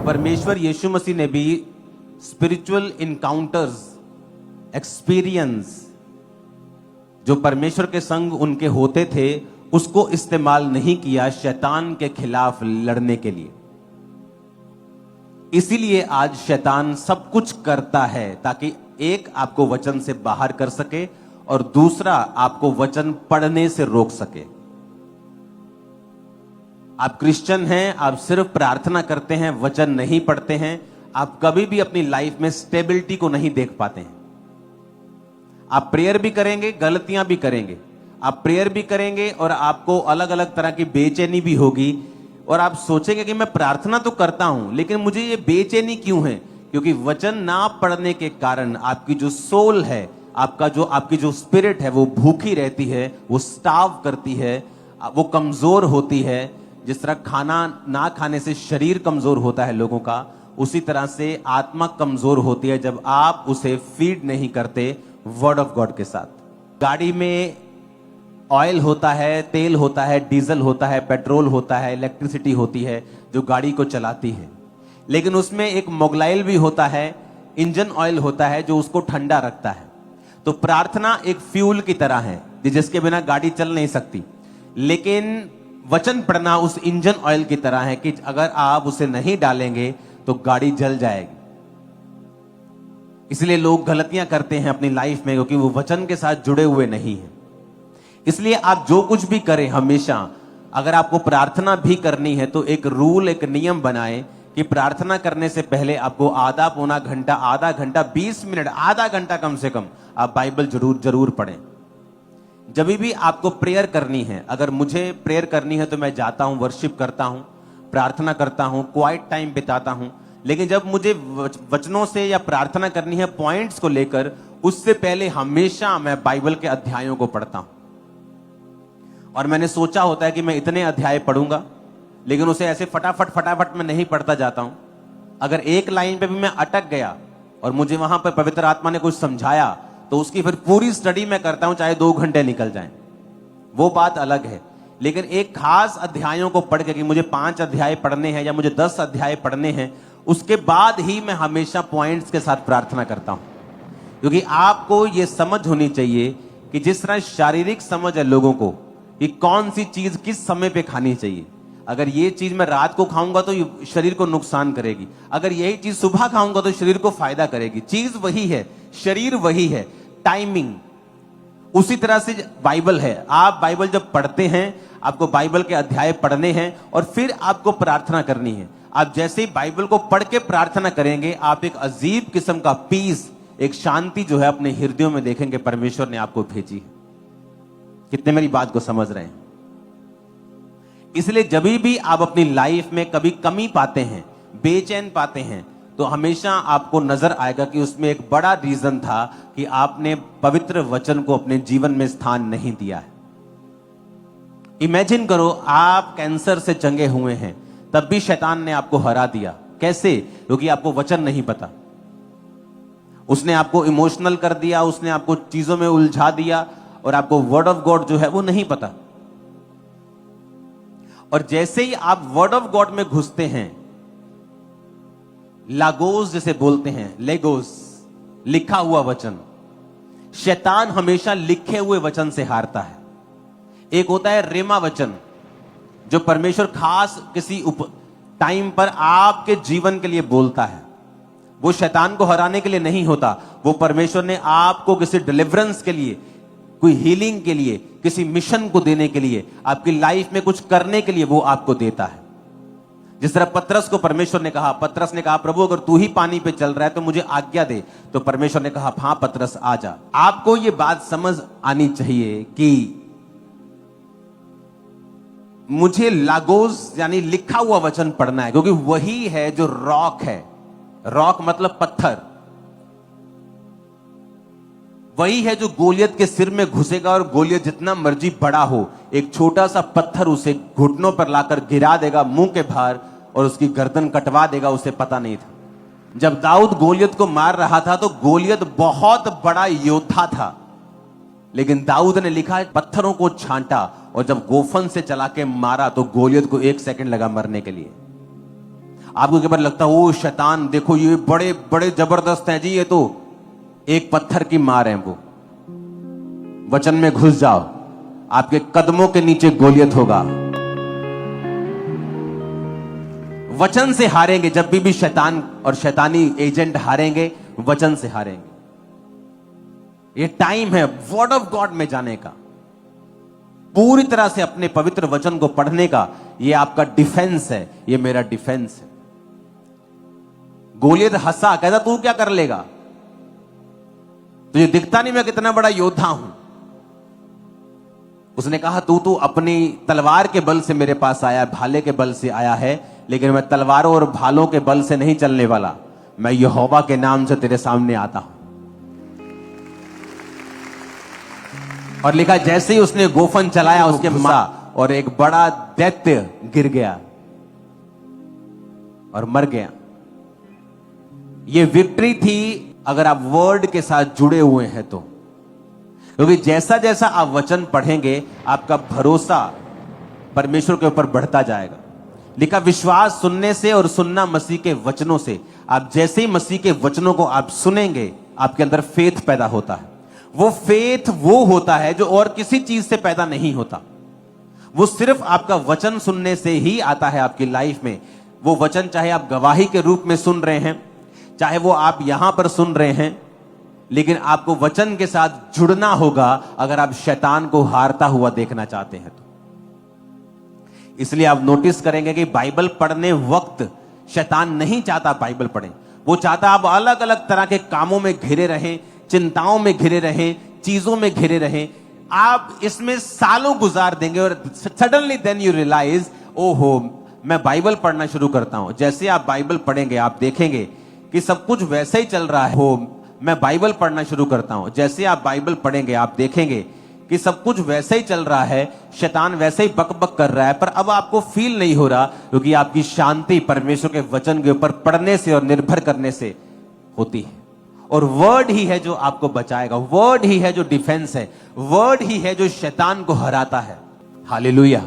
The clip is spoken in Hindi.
परमेश्वर यीशु मसीह ने भी स्पिरिचुअल इनकाउंटर्स, एक्सपीरियंस जो परमेश्वर के संग उनके होते थे, उसको इस्तेमाल नहीं किया शैतान के खिलाफ लड़ने के लिए। इसीलिए आज शैतान सब कुछ करता है ताकि एक आपको वचन से बाहर कर सके और दूसरा आपको वचन पढ़ने से रोक सके। आप क्रिश्चियन हैं, आप सिर्फ प्रार्थना करते हैं, वचन नहीं पढ़ते हैं, आप कभी भी अपनी लाइफ में स्टेबिलिटी को नहीं देख पाते हैं। आप प्रेयर भी करेंगे, गलतियां भी करेंगे, आप प्रेयर भी करेंगे और आपको अलग अलग तरह की बेचैनी भी होगी और आप सोचेंगे कि मैं प्रार्थना तो करता हूं लेकिन मुझे ये बेचैनी क्यों है? क्योंकि वचन ना पढ़ने के कारण आपकी जो सोल है, आपकी जो स्पिरिट है वो भूखी रहती है, वो स्टार्व करती है, वो कमजोर होती है। जिस तरह खाना ना खाने से शरीर कमजोर होता है लोगों का, उसी तरह से आत्मा कमजोर होती है जब आप उसे फीड नहीं करते वर्ड ऑफ गॉड के साथ। गाड़ी में ऑयल होता है, तेल होता है, डीजल होता है, पेट्रोल होता है, इलेक्ट्रिसिटी होती है जो गाड़ी को चलाती है, लेकिन उसमें एक मोगलाइल भी होता है, इंजन ऑयल होता है जो उसको ठंडा रखता है। तो प्रार्थना एक फ्यूल की तरह है जिसके बिना गाड़ी चल नहीं सकती, लेकिन वचन पढ़ना उस इंजन ऑयल की तरह है कि अगर आप उसे नहीं डालेंगे तो गाड़ी जल जाएगी। इसलिए लोग गलतियां करते हैं अपनी लाइफ में क्योंकि वो वचन के साथ जुड़े हुए नहीं हैं। इसलिए आप जो कुछ भी करें, हमेशा अगर आपको प्रार्थना भी करनी है तो एक रूल, एक नियम बनाएं कि प्रार्थना करने से पहले आपको आधा पौना घंटा, आधा घंटा, 20 मिनट, आधा घंटा कम से कम आप बाइबल जरूर पढ़ें। जब भी आपको प्रेयर करनी है, अगर मुझे प्रेयर करनी है तो मैं जाता हूं, वर्शिप करता हूं, प्रार्थना करता हूं, क्वाइट टाइम बिताता हूं, लेकिन जब मुझे वचनों से या प्रार्थना करनी है पॉइंट्स को लेकर, उससे पहले हमेशा मैं बाइबल के अध्यायों को पढ़ता हूं। और मैंने सोचा होता है कि मैं इतने अध्याय पढ़ूंगा, लेकिन उसे ऐसे फटाफट में नहीं पढ़ता जाता हूं। अगर एक लाइन पे भी मैं अटक गया और मुझे वहां पर पवित्र आत्मा ने कुछ समझाया तो उसकी फिर पूरी स्टडी मैं करता हूं, चाहे 2 घंटे निकल जाएं, वो बात अलग है। लेकिन एक खास अध्यायों को पढ़ के कि मुझे 5 अध्याय पढ़ने हैं या मुझे 10 अध्याय पढ़ने हैं, उसके बाद ही मैं हमेशा पॉइंट्स के साथ प्रार्थना करता हूं। क्योंकि आपको यह समझ होनी चाहिए कि जिस तरह शारीरिक समझ है लोगों को कि कौन सी चीज किस समय पे खानी चाहिए। अगर ये चीज मैं रात को खाऊंगा तो शरीर को नुकसान करेगी, अगर यही चीज सुबह खाऊंगा तो शरीर को फायदा करेगी। चीज वही है, शरीर वही है, टाइमिंग उसी तरह से बाइबल है। आप बाइबल जब पढ़ते हैं, आपको बाइबल के अध्याय पढ़ने हैं और फिर आपको प्रार्थना करनी है। आप जैसे ही बाइबल को पढ़ के प्रार्थना करेंगे, आप एक अजीब किस्म का पीस, एक शांति जो है अपने हृदयों में देखेंगे परमेश्वर ने आपको भेजी है। कितने मेरी बात को समझ रहे हैं? इसलिए जब भी आप अपनी लाइफ में कभी कमी पाते हैं, बेचैन पाते हैं, तो हमेशा आपको नजर आएगा कि उसमें एक बड़ा रीजन था कि आपने पवित्र वचन को अपने जीवन में स्थान नहीं दिया है। इमेजिन करो आप कैंसर से चंगे हुए हैं, तब भी शैतान ने आपको हरा दिया। कैसे? क्योंकि आपको वचन नहीं पता। उसने आपको इमोशनल कर दिया, उसने आपको चीजों में उलझा दिया और आपको वर्ड ऑफ गॉड जो है वो नहीं पता। और जैसे ही आप वर्ड ऑफ गॉड में घुसते हैं, लागोस जिसे बोलते हैं, लेगोस, लिखा हुआ वचन, शैतान हमेशा लिखे हुए वचन से हारता है। एक होता है रेमा वचन जो परमेश्वर खास किसी टाइम पर आपके जीवन के लिए बोलता है। वो शैतान को हराने के लिए नहीं होता, वो परमेश्वर ने आपको किसी डिलीवरेंस के लिए, कोई हीलिंग के लिए, किसी मिशन को देने के लिए, आपकी लाइफ में कुछ करने के लिए वो आपको देता है। जिस तरह पतरस को परमेश्वर ने कहा, पतरस ने कहा प्रभु अगर तू ही पानी पे चल रहा है तो मुझे आज्ञा दे, तो परमेश्वर ने कहा हां पतरस आ जा। आपको ये बात समझ आनी चाहिए कि मुझे लागोस यानी लिखा हुआ वचन पढ़ना है, क्योंकि वही है जो रॉक है। रॉक मतलब पत्थर। वही है जो गोलियत के सिर में घुसेगा और गोलियत जितना मर्जी बड़ा हो, एक छोटा सा पत्थर उसे घुटनों पर लाकर गिरा देगा मुंह के बाहर और उसकी गर्दन कटवा देगा, उसे पता नहीं था। जब दाऊद गोलियत को मार रहा था तो गोलियत बहुत बड़ा योद्धा था, लेकिन दाऊद ने लिखा पत्थरों को छांटा और जब गोफन से चला के मारा तो गोलियत को 1 सेकंड लगा मरने के लिए। आपको एक बार लगता है ओ शैतान देखो ये बड़े बड़े जबरदस्त हैं जी, ये तो एक पत्थर की मार है वो। वचन में घुस जाओ, आपके कदमों के नीचे गोलियत होगा। वचन से हारेंगे, जब भी शैतान और शैतानी एजेंट हारेंगे, वचन से हारेंगे। ये टाइम है वर्ड ऑफ गॉड में जाने का, पूरी तरह से अपने पवित्र वचन को पढ़ने का। ये आपका डिफेंस है, ये मेरा डिफेंस है। गोलियत हंसा, कहता तू क्या कर लेगा, तुझे दिखता नहीं मैं कितना बड़ा योद्धा हूं। उसने कहा तू अपनी तलवार के बल से मेरे पास आया, भाले के बल से आया है, लेकिन मैं तलवारों और भालों के बल से नहीं चलने वाला, मैं यहोवा के नाम से तेरे सामने आता हूं। और लिखा जैसे ही उसने गोफन चलाया उसके मां और एक बड़ा दैत्य गिर गया और मर गया। ये विक्ट्री थी अगर आप वर्ड के साथ जुड़े हुए हैं तो, क्योंकि जैसा जैसा आप वचन पढ़ेंगे आपका भरोसा परमेश्वर के ऊपर बढ़ता जाएगा। लिखा विश्वास सुनने से और सुनना मसीह के वचनों से। आप जैसे ही मसीह के वचनों को आप सुनेंगे, आपके अंदर फेथ पैदा होता है। वो फेथ वो होता है जो और किसी चीज से पैदा नहीं होता, वो सिर्फ आपका वचन सुनने से ही आता है आपकी लाइफ में। वो वचन चाहे आप गवाही के रूप में सुन रहे हैं, चाहे वो आप यहां पर सुन रहे हैं, लेकिन आपको वचन के साथ जुड़ना होगा अगर आप शैतान को हारता हुआ देखना चाहते हैं तो। इसलिए आप नोटिस करेंगे कि बाइबल पढ़ने वक्त शैतान नहीं चाहता बाइबल पढ़ें, वो चाहता आप अलग अलग तरह के कामों में घिरे रहें, चिंताओं में घिरे रहें, चीजों में घिरे रहें। आप इसमें सालों गुजार देंगे और सडनली देन यू रियलाइज ओहो मैं बाइबल पढ़ना शुरू करता हूं। जैसे आप बाइबल पढ़ेंगे आप देखेंगे कि सब कुछ वैसे ही चल रहा है। हो मैं बाइबल पढ़ना शुरू करता हूं, जैसे आप बाइबल पढ़ेंगे आप देखेंगे कि सब कुछ वैसे ही चल रहा है, शैतान वैसे ही बकबक कर रहा है, पर अब आपको फील नहीं हो रहा, क्योंकि आपकी शांति परमेश्वर के वचन के ऊपर पढ़ने से और निर्भर करने से होती है। और वर्ड ही है जो आपको बचाएगा, वर्ड ही है जो डिफेंस है, वर्ड ही है जो शैतान को हराता है। हालेलुया।